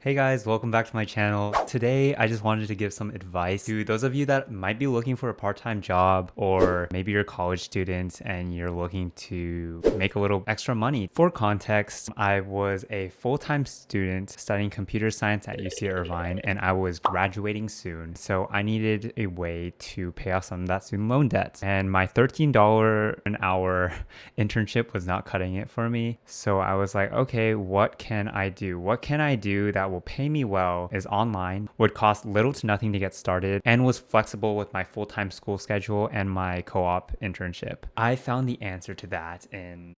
Hey guys, welcome back to my channel. Today, I just wanted to give some advice to those of you that might be looking for a part-time job, or maybe you're a college student and you're looking to make a little extra money. For context, I was a full-time student studying computer science at UC Irvine, and I was graduating soon. So I needed a way to pay off some of that student loan debt. And my $13 an hour internship was not cutting it for me. So I was like, okay, what can I do? What can I do that will pay me well, is online, would cost little to nothing to get started, and was flexible with my full-time school schedule and my co-op internship? I found the answer to that in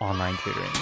online tutoring.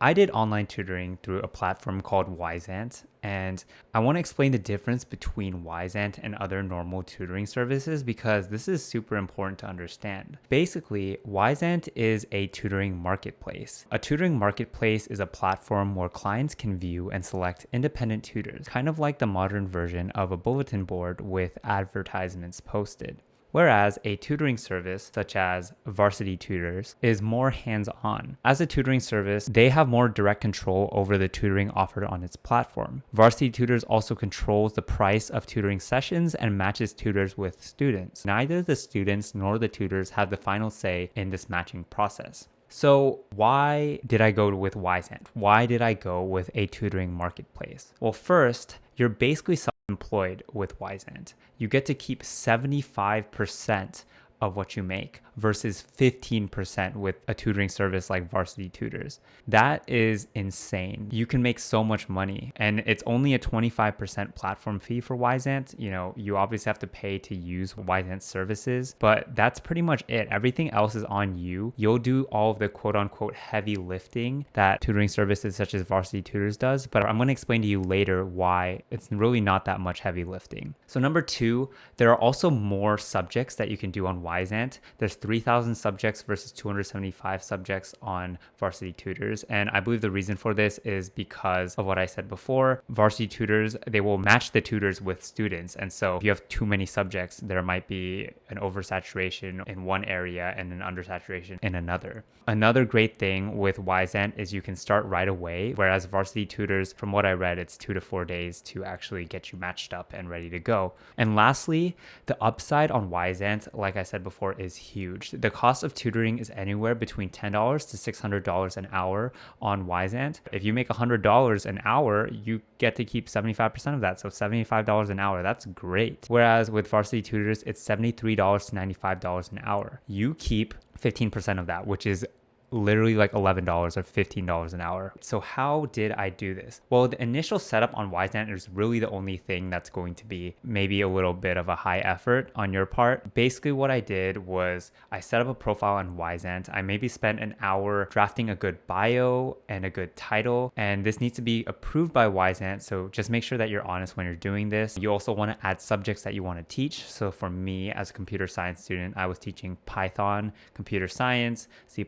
I did online tutoring through a platform called Wyzant, and I want to explain the difference between Wyzant and other normal tutoring services because this is super important to understand. Basically, Wyzant is a tutoring marketplace. A tutoring marketplace is a platform where clients can view and select independent tutors, kind of like the modern version of a bulletin board with advertisements posted. Whereas a tutoring service such as Varsity Tutors is more hands-on. As a tutoring service, they have more direct control over the tutoring offered on its platform. Varsity Tutors also controls the price of tutoring sessions and matches tutors with students. Neither the students nor the tutors have the final say in this matching process. So why did I go with Wyzant? Why did I go with a tutoring marketplace? Well, first, you're basically self-employed with Wyzant. You get to keep 75% of what you make versus 15% with a tutoring service like Varsity Tutors. That is insane. You can make so much money, and it's only a 25% platform fee for Wyzant. You obviously have to pay to use Wyzant services, but that's pretty much it. Everything else is on you. You'll do all of the quote unquote heavy lifting that tutoring services such as Varsity Tutors does, but I'm going to explain to you later why it's really not that much heavy lifting. So number two, there are also more subjects that you can do on Wyzant. There's 3,000 subjects versus 275 subjects on Varsity Tutors. And I believe the reason for this is because of what I said before. Varsity Tutors, they will match the tutors with students. And so if you have too many subjects, there might be an oversaturation in one area and an undersaturation in another. Another great thing with Wyzant is you can start right away, whereas Varsity Tutors, from what I read, it's 2 to 4 days to actually get you matched up and ready to go. And lastly, the upside on Wyzant, like I said before, is huge. The cost of tutoring is anywhere between $10 to $600 an hour on Wyzant. If you make $100 an hour, you get to keep 75% of that. So $75 an hour, that's great. Whereas with Varsity Tutors, it's $73 to $95 an hour. You keep 15% of that, which is literally like $11 or $15 an hour. So how did I do this? Well, the initial setup on Wyzant is really the only thing that's going to be maybe a little bit of a high effort on your part. Basically what I did was I set up a profile on Wyzant. I maybe spent an hour drafting a good bio and a good title, and this needs to be approved by Wyzant. So just make sure that you're honest when you're doing this. You also want to add subjects that you want to teach. So for me as a computer science student, I was teaching Python, computer science, C++.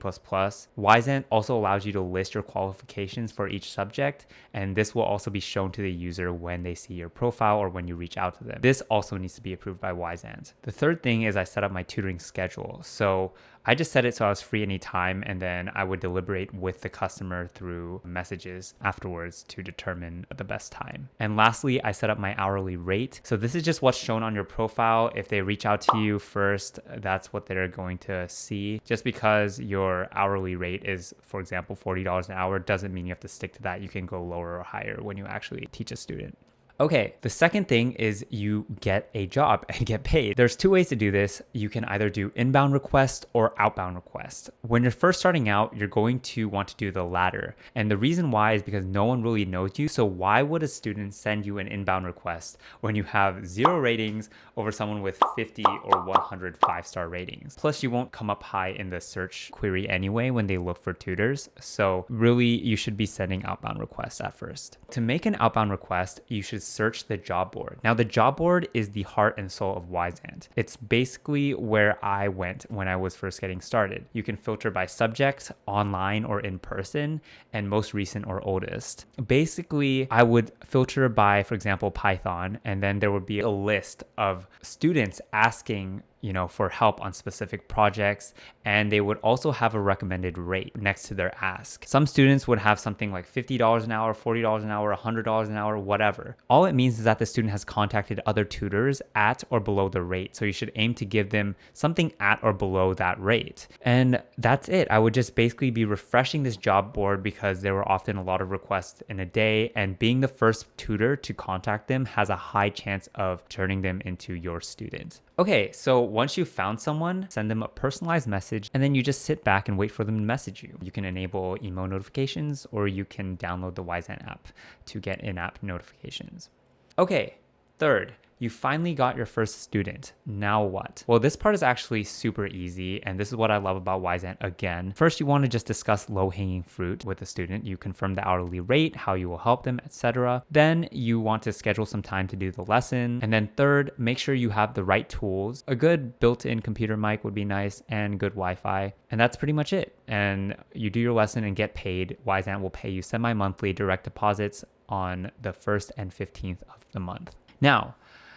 Wyzant also allows you to list your qualifications for each subject, and this will also be shown to the user when they see your profile or when you reach out to them. This also needs to be approved by Wyzant. The third thing is I set up my tutoring schedule. So I just set it so I was free anytime, and then I would deliberate with the customer through messages afterwards to determine the best time. And lastly, I set up my hourly rate. So this is just what's shown on your profile. If they reach out to you first, that's what they're going to see. Just because your hourly rate is, for example, $40 an hour doesn't mean you have to stick to that. You can go lower or higher when you actually teach a student. Okay, the second thing is you get a job and get paid. There's two ways to do this. You can either do inbound requests or outbound requests. When you're first starting out, you're going to want to do the latter. And the reason why is because no one really knows you. So why would a student send you an inbound request when you have 0 ratings over someone with 50 or 100 5-star ratings? Plus, you won't come up high in the search query anyway when they look for tutors. So really, you should be sending outbound requests at first. To make an outbound request, you should search the job board. Now, the job board is the heart and soul of Wyzant. It's basically where I went when I was first getting started. You can filter by subject, online or in person, and most recent or oldest. Basically, I would filter by, for example, Python, and then there would be a list of students asking for help on specific projects, and they would also have a recommended rate next to their ask. Some students would have something like $50 an hour, $40 an hour, $100 an hour, whatever. All it means is that the student has contacted other tutors at or below the rate. So you should aim to give them something at or below that rate. And that's it. I would just basically be refreshing this job board because there were often a lot of requests in a day, and being the first tutor to contact them has a high chance of turning them into your student. Okay, so once you've found someone, send them a personalized message, and then you just sit back and wait for them to message you. You can enable email notifications, or you can download the Wyzant app to get in-app notifications. Okay, third, you finally got your first student. Now what? Well, this part is actually super easy, and this is what I love about Wyzant again. First, you want to just discuss low-hanging fruit with the student. You confirm the hourly rate, how you will help them, etc. Then you want to schedule some time to do the lesson. And then third, make sure you have the right tools. A good built-in computer mic would be nice, and good Wi-Fi. And that's pretty much it. And you do your lesson and get paid. Wyzant will pay you semi-monthly direct deposits on the 1st and 15th of the month. Now,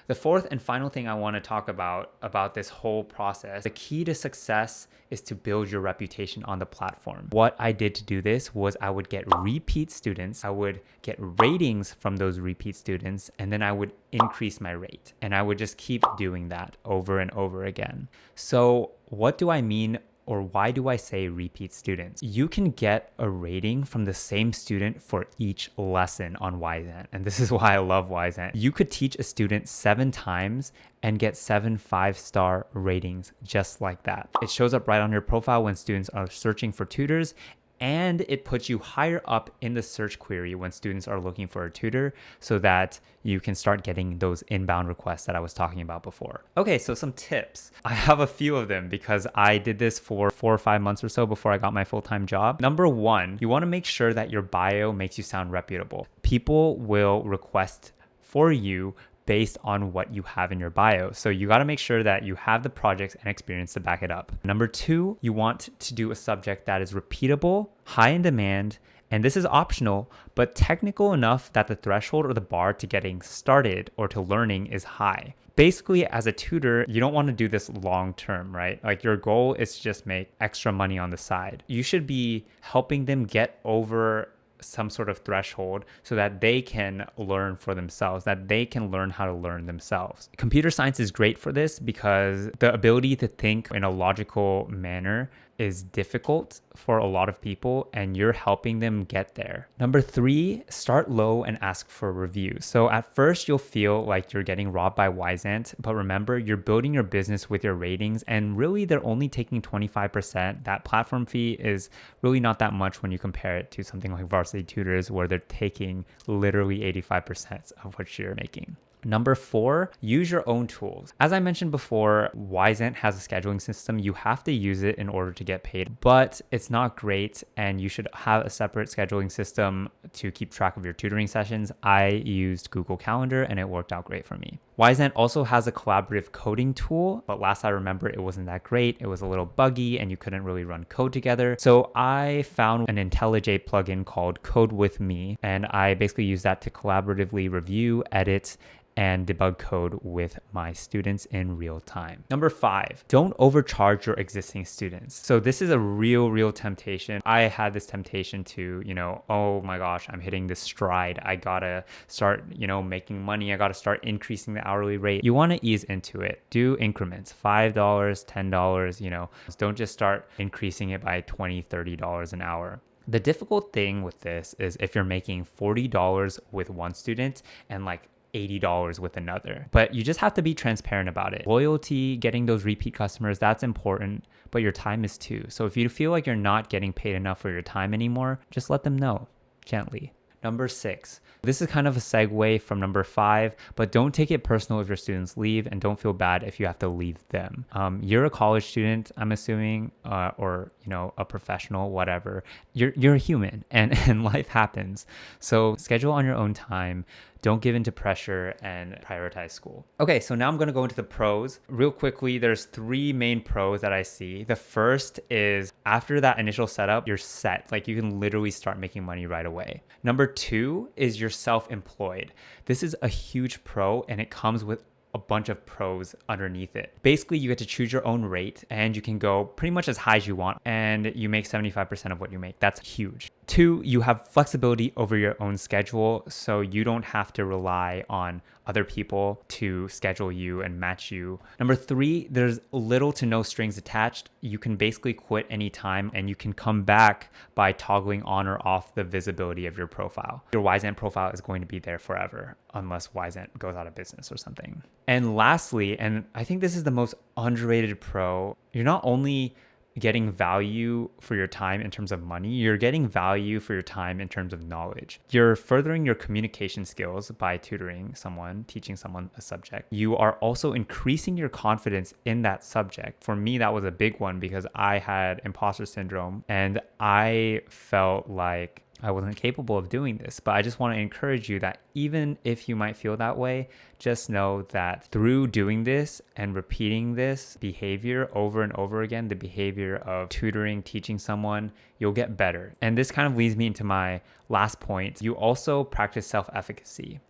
the fourth and final thing I want to talk about this whole process, the key to success is to build your reputation on the platform. What I did to do this was I would get repeat students, I would get ratings from those repeat students, and then I would increase my rate. And I would just keep doing that over and over again. So what do I mean, or why do I say repeat students? You can get a rating from the same student for each lesson on Wyzant. And this is why I love Wyzant. You could teach a student 7 times and get 7 5-star ratings just like that. It shows up right on your profile when students are searching for tutors, and it puts you higher up in the search query when students are looking for a tutor, so that you can start getting those inbound requests that I was talking about before. Okay, so some tips. I have a few of them because I did this for 4 or 5 months or so before I got my full-time job. Number 1, you want to make sure that your bio makes you sound reputable. People will request for you based on what you have in your bio. So you got to make sure that you have the projects and experience to back it up. Number 2, you want to do a subject that is repeatable, high in demand, and this is optional, but technical enough that the threshold or the bar to getting started or to learning is high. Basically, as a tutor, you don't want to do this long term, right? Like, your goal is to just make extra money on the side. You should be helping them get over some sort of threshold so that they can learn for themselves, that they can learn how to learn themselves. Computer science is great for this because the ability to think in a logical manner is difficult for a lot of people, and you're helping them get there. Number 3, start low and ask for reviews. So at first you'll feel like you're getting robbed by Wyzant, but remember, you're building your business with your ratings, and really they're only taking 25%. That platform fee is really not that much when you compare it to something like Varsity Tutors, where they're taking literally 85% of what you're making. Number 4, use your own tools. As I mentioned before, Wyzant has a scheduling system. You have to use it in order to get paid, but it's not great, and you should have a separate scheduling system to keep track of your tutoring sessions. I used Google Calendar, and it worked out great for me. Wyzant also has a collaborative coding tool, but last I remember, it wasn't that great. It was a little buggy, and you couldn't really run code together. So I found an IntelliJ plugin called Code With Me, and I basically use that to collaboratively review, edit, and debug code with my students in real time. Number 5, don't overcharge your existing students. So this is a real temptation. I had this temptation to, oh my gosh, I'm hitting this stride. I gotta start, making money. I gotta start increasing the hourly rate. You wanna ease into it. Do increments, $5, $10, Don't just start increasing it by $20, $30 an hour. The difficult thing with this is if you're making $40 with one student and like $80 with another. But you just have to be transparent about it. Loyalty, getting those repeat customers, that's important, but your time is too. So if you feel like you're not getting paid enough for your time anymore, just let them know gently. Number 6, this is kind of a segue from number 5, but don't take it personal if your students leave, and don't feel bad if you have to leave them. You're a college student, I'm assuming, or a professional, whatever. You're a human, and life happens. So schedule on your own time. Don't give in to pressure, and prioritize school. Okay, so now I'm going to go into the pros. Real quickly, there's 3 main pros that I see. The first is after that initial setup, you're set. Like, you can literally start making money right away. Number 2 is you're self-employed. This is a huge pro, and it comes with a bunch of pros underneath it. Basically, you get to choose your own rate and you can go pretty much as high as you want and you make 75% of what you make. That's huge. 2, you have flexibility over your own schedule, so you don't have to rely on other people to schedule you and match you. Number 3, there's little to no strings attached. You can basically quit anytime and you can come back by toggling on or off the visibility of your profile. Your Wyzant profile is going to be there forever unless Wyzant goes out of business or something. And lastly, and I think this is the most underrated pro, you're not only getting value for your time in terms of money, you're getting value for your time in terms of knowledge. You're furthering your communication skills by tutoring someone, teaching someone a subject. You are also increasing your confidence in that subject. For me, that was a big one because I had imposter syndrome and I felt like I wasn't capable of doing this. But I just want to encourage you that even if you might feel that way, just know that through doing this and repeating this behavior over and over again, the behavior of tutoring, teaching someone, you'll get better. And this kind of leads me into my last point. You also practice self-efficacy.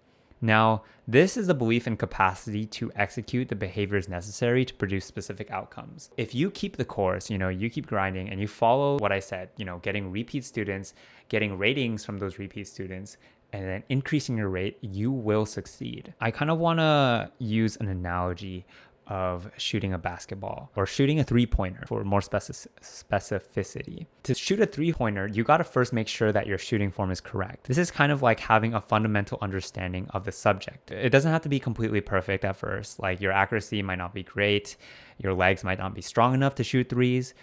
Now, this is the belief in capacity to execute the behaviors necessary to produce specific outcomes. If you keep the course, you keep grinding and you follow what I said, getting repeat students, getting ratings from those repeat students, and then increasing your rate, you will succeed. I kind of want to use an analogy of shooting a basketball or shooting a three-pointer for more specificity. To shoot a three-pointer, you got to first make sure that your shooting form is correct. This is kind of like having a fundamental understanding of the subject. It doesn't have to be completely perfect at first. Like your accuracy might not be great, your legs might not be strong enough to shoot threes,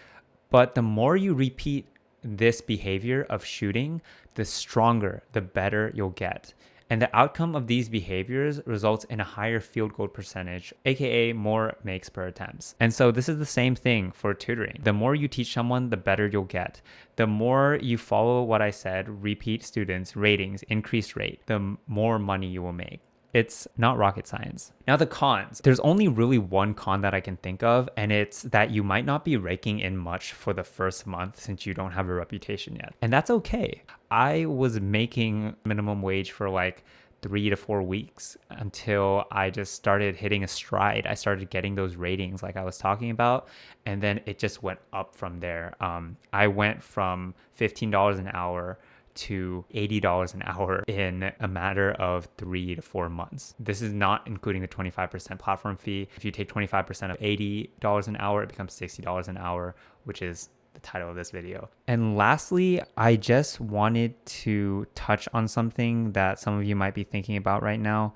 but the more you repeat this behavior of shooting, the stronger, the better you'll get. And the outcome of these behaviors results in a higher field goal percentage, aka more makes per attempts. And so this is the same thing for tutoring. The more you teach someone, the better you'll get. The more you follow what I said, repeat students, ratings, increased rate, the more money you will make. It's not rocket science. Now the cons. There's only really one con that I can think of, and it's that you might not be raking in much for the first month since you don't have a reputation yet. And that's okay. I was making minimum wage for like 3 to 4 weeks until I just started hitting a stride. I started getting those ratings like I was talking about, and then it just went up from there. I went from $15 an hour to $80 an hour in a matter of 3 to 4 months. This is not including the 25% platform fee. If you take 25% of $80 an hour, it becomes $60 an hour, which is the title of this video. And lastly, I just wanted to touch on something that some of you might be thinking about right now.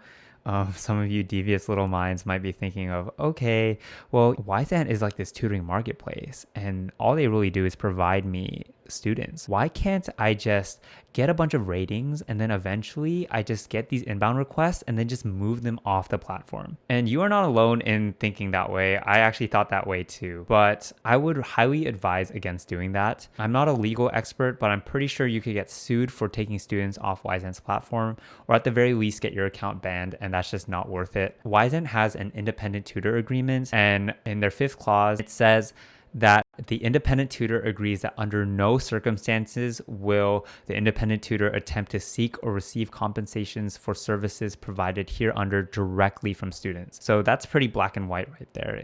Some of you devious little minds might be thinking of, okay, well, Wyzant is like this tutoring marketplace and all they really do is provide me students. Why can't I just get a bunch of ratings and then eventually I just get these inbound requests and then just move them off the platform? And you are not alone in thinking that way. I actually thought that way too, but I would highly advise against doing that. I'm not a legal expert, but I'm pretty sure you could get sued for taking students off Wyzant's platform, or at the very least get your account banned, and that's just not worth it. Wyzant has an independent tutor agreement, and in their 5th clause, it says that the independent tutor agrees that under no circumstances will the independent tutor attempt to seek or receive compensations for services provided hereunder directly from students. So that's pretty black and white right there.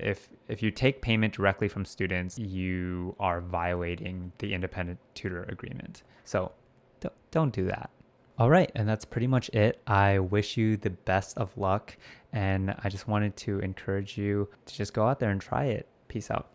If you take payment directly from students, you are violating the independent tutor agreement. So don't do that. All right, and that's pretty much it. I wish you the best of luck, and I just wanted to encourage you to just go out there and try it. Peace out.